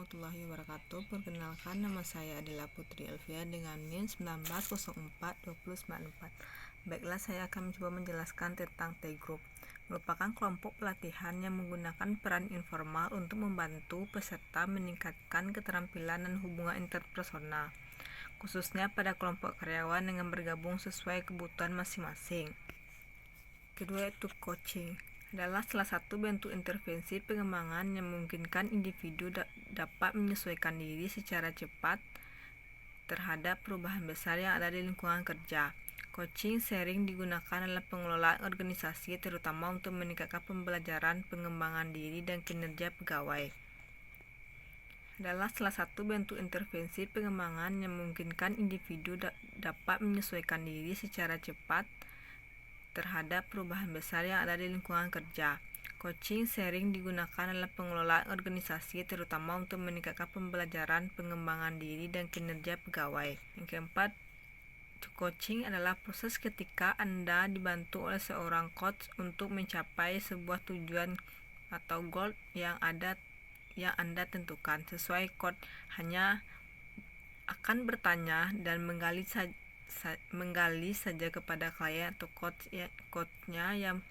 warahmatullahi wabarakatuh. Perkenalkan, nama saya adalah Putri Elvia dengan NIM 1904-2094. Baiklah, saya akan mencoba menjelaskan tentang T-Group. Merupakan kelompok pelatihan yang menggunakan peran informal untuk membantu peserta meningkatkan keterampilan dan hubungan interpersonal, khususnya pada kelompok karyawan dengan bergabung sesuai kebutuhan masing-masing. Kedua, itu coaching adalah salah satu bentuk intervensi pengembangan yang memungkinkan individu dapat menyesuaikan diri secara cepat terhadap perubahan besar yang ada di lingkungan kerja. Coaching sering digunakan dalam pengelolaan organisasi, terutama untuk meningkatkan pembelajaran, pengembangan diri, dan kinerja pegawai. Adalah salah satu bentuk intervensi pengembangan yang memungkinkan individu dapat menyesuaikan diri secara cepat terhadap perubahan besar yang ada di lingkungan kerja. Coaching sering digunakan dalam pengelolaan organisasi, terutama untuk meningkatkan pembelajaran, pengembangan diri, dan kinerja pegawai. Yang keempat, coaching adalah proses ketika Anda dibantu oleh seorang coach untuk mencapai sebuah tujuan atau goal yang Anda tentukan. Sesuai coach hanya akan bertanya dan menggali saja kepada klien atau coachnya yang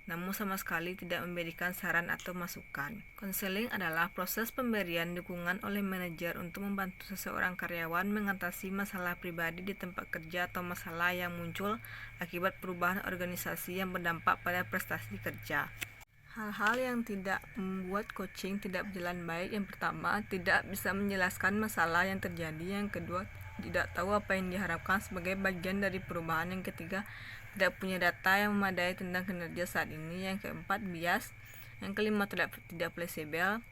namun sama sekali tidak memberikan saran atau masukan. Konseling adalah proses pemberian dukungan oleh manajer untuk membantu seseorang karyawan mengatasi masalah pribadi di tempat kerja atau masalah yang muncul akibat perubahan organisasi yang berdampak pada prestasi kerja. Hal-hal yang tidak membuat coaching tidak berjalan baik: yang pertama, tidak bisa menjelaskan masalah yang terjadi; yang kedua, tidak tahu apa yang diharapkan sebagai bagian dari perubahan; yang ketiga, tidak punya data yang memadai tentang kinerja saat ini; yang keempat, bias; yang kelima, tidak fleksibel,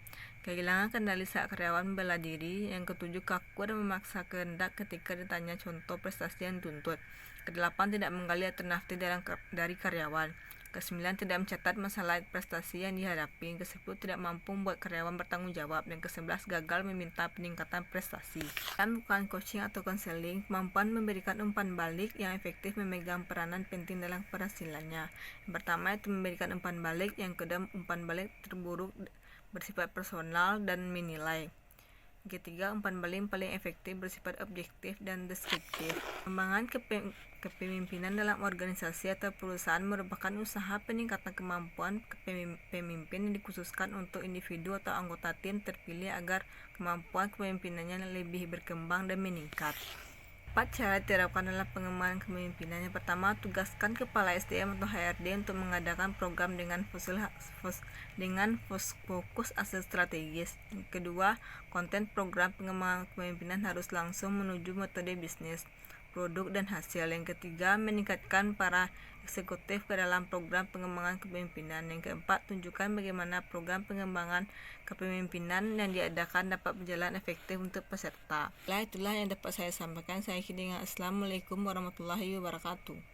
kehilangan kendali saat karyawan bela diri; yang ketujuh, kaku dan memaksa kehendak ketika ditanya contoh prestasi yang dituntut; kedelapan, tidak menggali alternatif dari karyawan; kesembilan, tidak mencatat masalah prestasi yang dihadapi; yang kesepuluh, tidak mampu membuat karyawan bertanggung jawab; yang kesebelas, gagal meminta peningkatan prestasi. Dan bukan coaching atau konseling, kemampuan memberikan umpan balik yang efektif memegang peranan penting dalam keberhasilannya. Yang pertama, itu memberikan umpan balik; yang kedua, umpan balik terburuk bersifat personal dan menilai; yang ketiga, umpan balik paling efektif bersifat objektif dan deskriptif. Pengembangan kepemimpinan dalam organisasi atau perusahaan merupakan usaha peningkatan kemampuan pemimpin yang dikhususkan untuk individu atau anggota tim terpilih agar kemampuan kepemimpinannya lebih berkembang dan meningkat. 4 cara diterapkan dalam pengembangan kepemimpinan. Yang pertama, tugaskan kepala SDM atau HRD untuk mengadakan program dengan fokus aset strategis. Yang kedua, konten program pengembangan kepemimpinan harus langsung menuju metode bisnis, produk, dan hasil. Yang ketiga, meningkatkan para eksekutif ke dalam program pengembangan kepemimpinan. Yang keempat, tunjukkan bagaimana program pengembangan kepemimpinan yang diadakan dapat berjalan efektif untuk peserta. Itulah yang dapat saya sampaikan. Saya akhiri dengan Assalamualaikum warahmatullahi wabarakatuh.